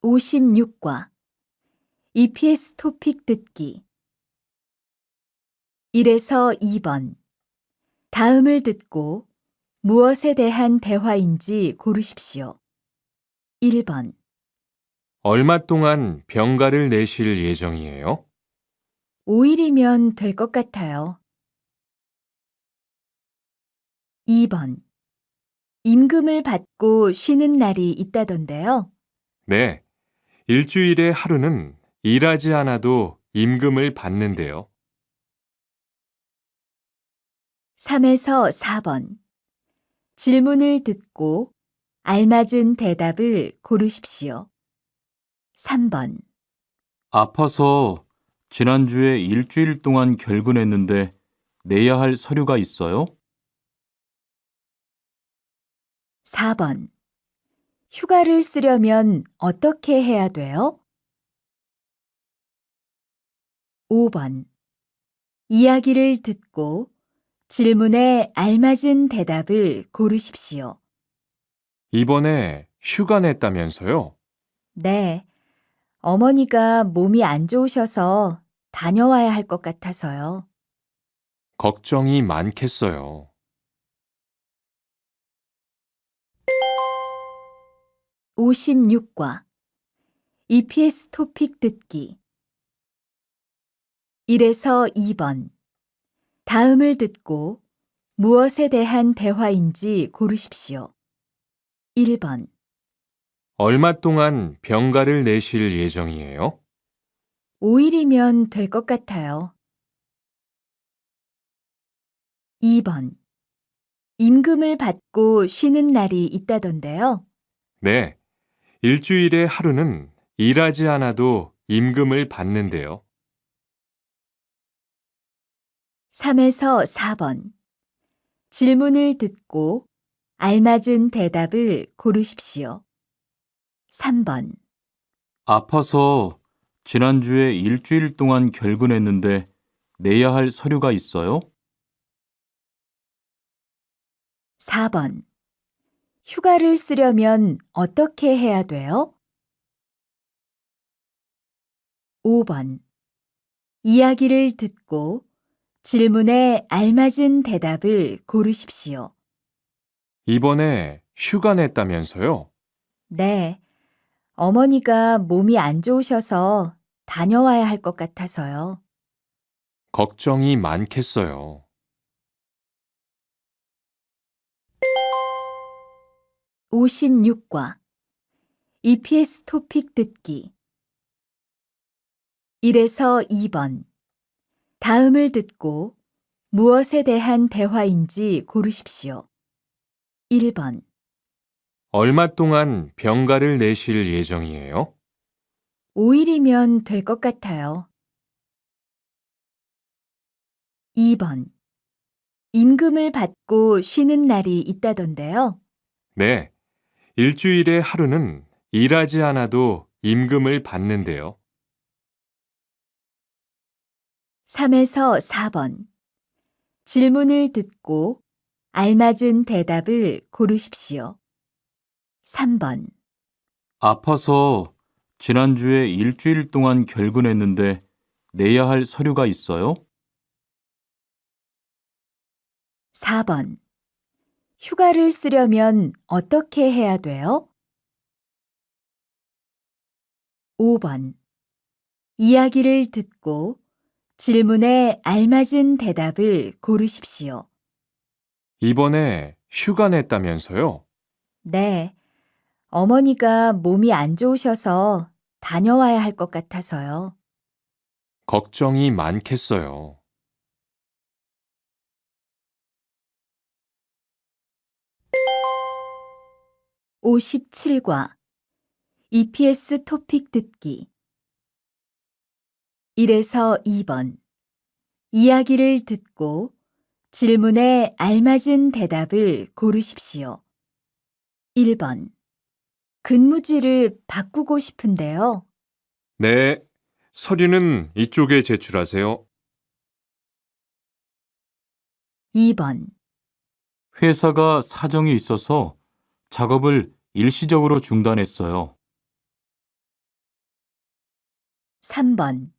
56과 EPS 토픽 듣기 1에서 2번 다음을 듣고 무엇에 대한 대화인지 고르십시오. 1번 얼마 동안 병가를 내실 예정이에요? 5일이면 될 것 같아요. 2번 임금을 받고 쉬는 날이 있다던데요. 네, 일주일에 하루는 일하지 않아도 임금을 받는데요. 3에서 4번 질문을 듣고 알맞은 대답을 고르십시오. 3번 아파서 지난주에 일주일 동안 결근했는데 내야 할 서류가 있어요? 4번 휴가를 쓰려면 어떻게 해야 돼요? 5번 이야기를 듣고 질문에 알맞은 대답을 고르십시오. 이번에 휴가 냈다면서요? 네, 어머니가 몸이 안 좋으셔서 다녀와야 할 것 같아서요. 걱정이 많겠어요. 56과 EPS 토픽 듣기 1에서 2번 다음을 듣고 무엇에 대한 대화인지 고르십시오. 1번 얼마 동안 병가를 내실 예정이에요? 5일이면 될 것 같아요. 2번 임금을 받고 쉬는 날이 있다던데요. 네, 일주일에 하루는 일하지 않아도 임금을 받는데요. 3에서 4번 질문을 듣고 알맞은 대답을 고르십시오. 3번 아파서 지난주에 일주일 동안 결근했는데 내야 할 서류가 있어요? 4번 휴가를 쓰려면 어떻게 해야 돼요? 5번 이야기를 듣고 질문에 알맞은 대답을 고르십시오. 이번에 휴가 냈다면서요? 네, 어머니가 몸이 안 좋으셔서 다녀와야 할 것 같아서요. 걱정이 많겠어요. 56과 EPS 토픽 듣기 1에서 2번 다음을 듣고 무엇에 대한 대화인지 고르십시오. 1번 얼마 동안 병가를 내실 예정이에요? 5일이면 될 것 같아요. 2번 임금을 받고 쉬는 날이 있다던데요. 네, 일주일에 하루는 일하지 않아도 임금을 받는데요. 3에서 4번 질문을 듣고 알맞은 대답을 고르십시오. 3번 아파서 지난주에 일주일 동안 결근했는데 내야 할 서류가 있어요? 4번 휴가를 쓰려면 어떻게 해야 돼요? 5번 이야기를 듣고 질문에 알맞은 대답을 고르십시오. 이번에 휴가 냈다면서요? 네, 어머니가 몸이 안 좋으셔서 다녀와야 할 것 같아서요. 걱정이 많겠어요. 57과 EPS 토픽 듣기 1에서 2번 이야기를 듣고 질문에 알맞은 대답을 고르십시오. 1번 근무지를 바꾸고 싶은데요. 네, 서류는 이쪽에 제출하세요. 2번 회사가 사정이 있어서 작업을 일시적으로 중단했어요. 3번.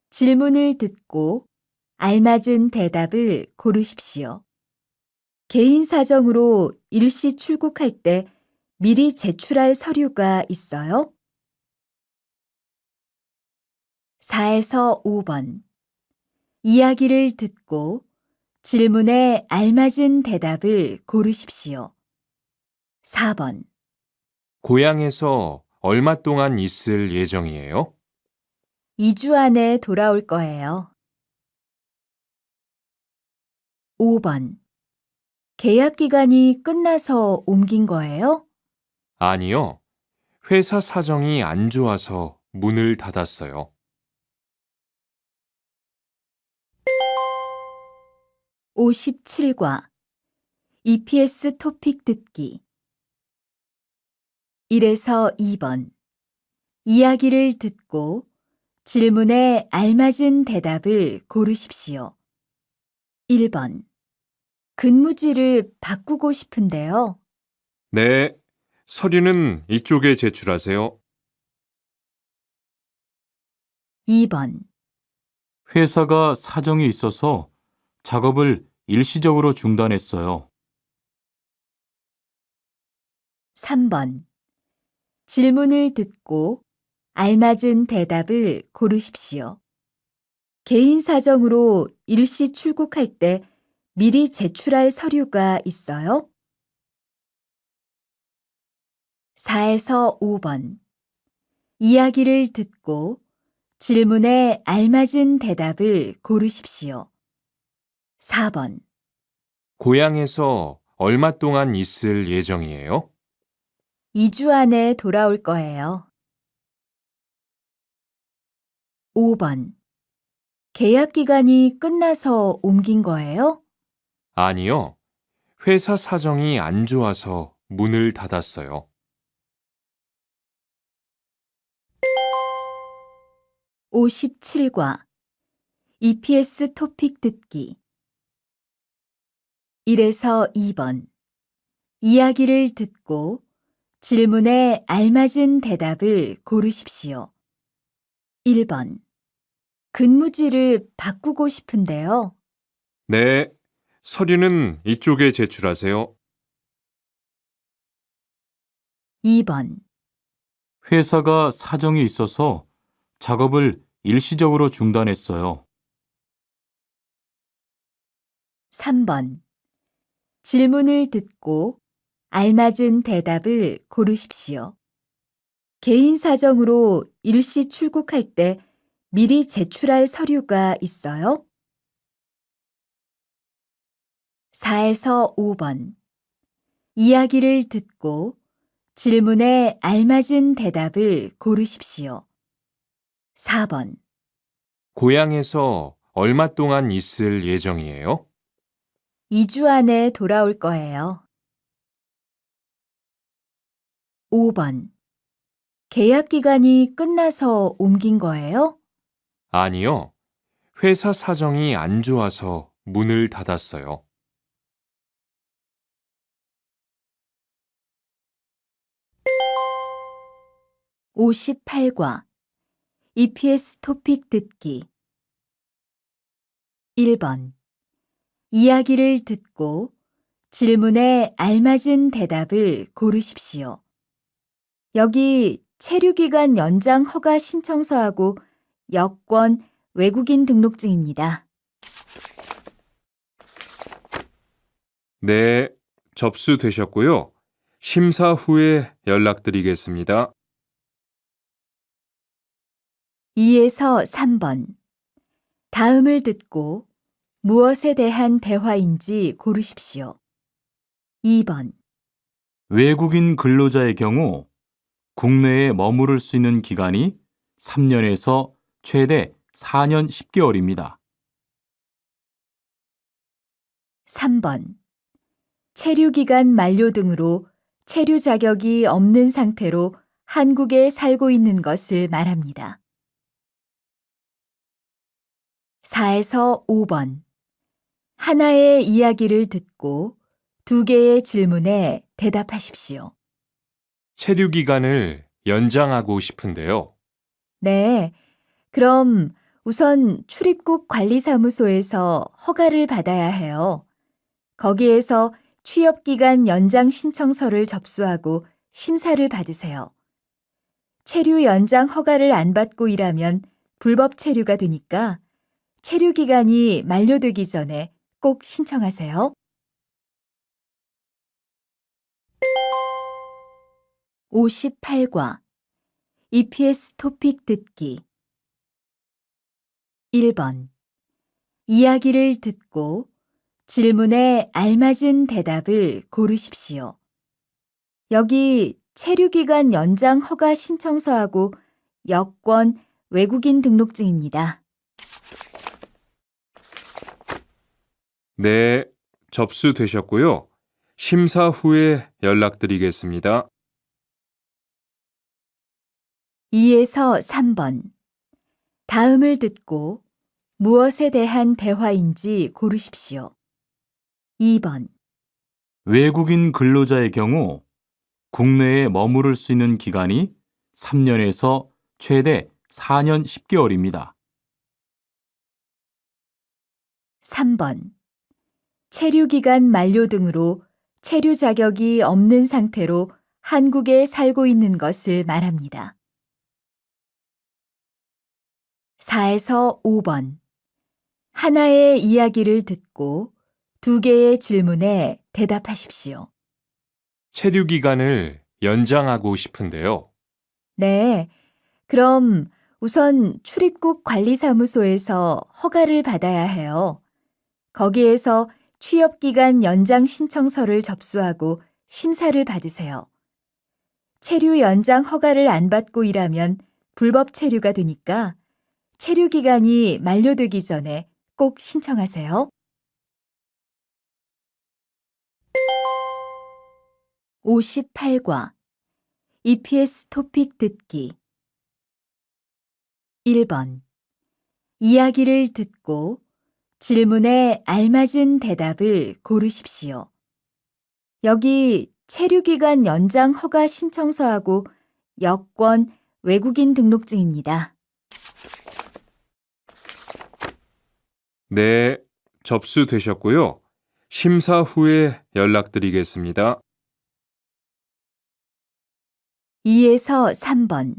질문을 듣고 알맞은 대답을 고르십시오. 개인 사정으로 일시 출국할 때 미리 제출할 서류가 있어요? 4에서 5번. 이야기를 듣고 질문에 알맞은 대답을 고르십시오. 4번. 고향에서 얼마 동안 있을 예정이에요? 2주 안에 돌아올 거예요. 5번. 계약 기간이 끝나서 옮긴 거예요? 아니요. 회사 사정이 안 좋아서 문을 닫았어요. 57과 EPS 토픽 듣기 1에서 2번. 이야기를 듣고 질문에 알맞은 대답을 고르십시오. 1번. 근무지를 바꾸고 싶은데요. 네, 서류는 이쪽에 제출하세요. 2번. 회사가 사정이 있어서 작업을 일시적으로 중단했어요. 3번. 질문을 듣고 알맞은 대답을 고르십시오. 개인 사정으로 일시 출국할 때 미리 제출할 서류가 있어요? 4에서 5번. 이야기를 듣고 질문에 알맞은 대답을 고르십시오. 4번. 고향에서 얼마 동안 있을 예정이에요? 2주 안에 돌아올 거예요. 5번. 계약 기간이 끝나서 옮긴 거예요? 아니요. 회사 사정이 안 좋아서 문을 닫았어요. 57과 EPS 토픽 듣기 1에서 2번. 이야기를 듣고 질문에 알맞은 대답을 고르십시오. 1번. 근무지를 바꾸고 싶은데요. 네, 서류는 이쪽에 제출하세요. 2번. 회사가 사정이 있어서 작업을 일시적으로 중단했어요. 3번. 질문을 듣고 알맞은 대답을 고르십시오. 개인 사정으로 일시 출국할 때 미리 제출할 서류가 있어요? 4에서 5번. 이야기를 듣고 질문에 알맞은 대답을 고르십시오. 4번. 고향에서 얼마 동안 있을 예정이에요? 2주 안에 돌아올 거예요. 5번. 계약 기간이 끝나서 옮긴 거예요? 아니요. 회사 사정이 안 좋아서 문을 닫았어요. 58과 EPS 토픽 듣기 1번. 이야기를 듣고 질문에 알맞은 대답을 고르십시오. 여기 체류기간 연장 허가 신청서하고 여권, 외국인 등록증입니다. 네, 접수되셨고요. 심사 후에 연락드리겠습니다. 2에서 3번. 다음을 듣고 무엇에 대한 대화인지 고르십시오. 2번. 외국인 근로자의 경우 국내에 머무를 수 있는 기간이 3년에서 최대 4년 10개월입니다. 3번. 체류기간 만료 등으로 체류 자격이 없는 상태로 한국에 살고 있는 것을 말합니다. 4에서 5번. 하나의 이야기를 듣고 두 개의 질문에 대답하십시오. 체류 기간을 연장하고 싶은데요. 네, 그럼 우선 출입국 관리사무소에서 허가를 받아야 해요. 거기에서 취업기간 연장 신청서를 접수하고 심사를 받으세요. 체류 연장 허가를 안 받고 일하면 불법 체류가 되니까 체류 기간이 만료되기 전에 꼭 신청하세요. 58과 EPS 토픽 듣기 1번 이야기를 듣고 질문에 알맞은 대답을 고르십시오. 여기 체류기간 연장 허가 신청서하고 여권, 외국인 등록증입니다. 네, 접수되셨고요. 심사 후에 연락드리겠습니다. 2에서 3번. 다음을 듣고 무엇에 대한 대화인지 고르십시오. 2번. 외국인 근로자의 경우 국내에 머무를 수 있는 기간이 3년에서 최대 4년 10개월입니다. 3번. 체류기간 만료 등으로 체류 자격이 없는 상태로 한국에 살고 있는 것을 말합니다. 4에서 5번. 하나의 이야기를 듣고 2개의 질문에 대답하십시오. 체류 기간을 연장하고 싶은데요. 네, 그럼 우선 출입국 관리사무소에서 허가를 받아야 해요. 거기에서 취업기간 연장 신청서를 접수하고 심사를 받으세요. 체류 연장 허가를 안 받고 일하면 불법 체류가 되니까 체류 기간이 만료되기 전에 꼭 신청하세요. 58과 EPS 토픽 듣기 1번 이야기를 듣고 질문에 알맞은 대답을 고르십시오. 여기 체류기간 연장 허가 신청서하고 여권, 외국인 등록증입니다. 네, 접수되셨고요. 심사 후에 연락드리겠습니다. 2에서 3번.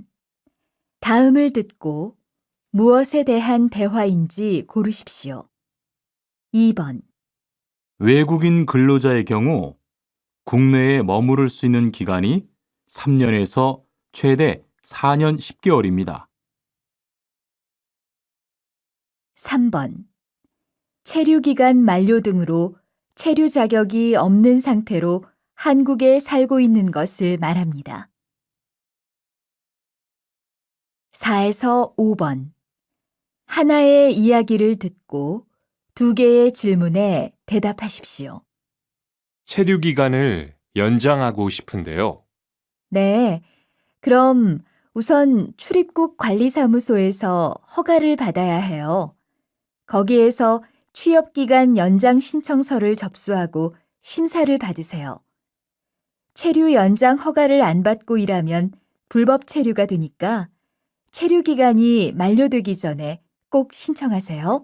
다음을 듣고 무엇에 대한 대화인지 고르십시오. 2번. 외국인 근로자의 경우 국내에 머무를 수 있는 기간이 3년에서 최대 4년 10개월입니다. 3번. 체류기간 만료 등으로 체류 자격이 없는 상태로 한국에 살고 있는 것을 말합니다. 4에서 5번. 하나의 이야기를 듣고 2개의 질문에 대답하십시오. 체류 기간을 연장하고 싶은데요. 네, 그럼 우선 출입국 관리사무소에서 허가를 받아야 해요. 거기에서 취업기간 연장 신청서를 접수하고 심사를 받으세요. 체류 연장 허가를 안 받고 일하면 불법 체류가 되니까 체류 기간이 만료되기 전에 꼭 신청하세요.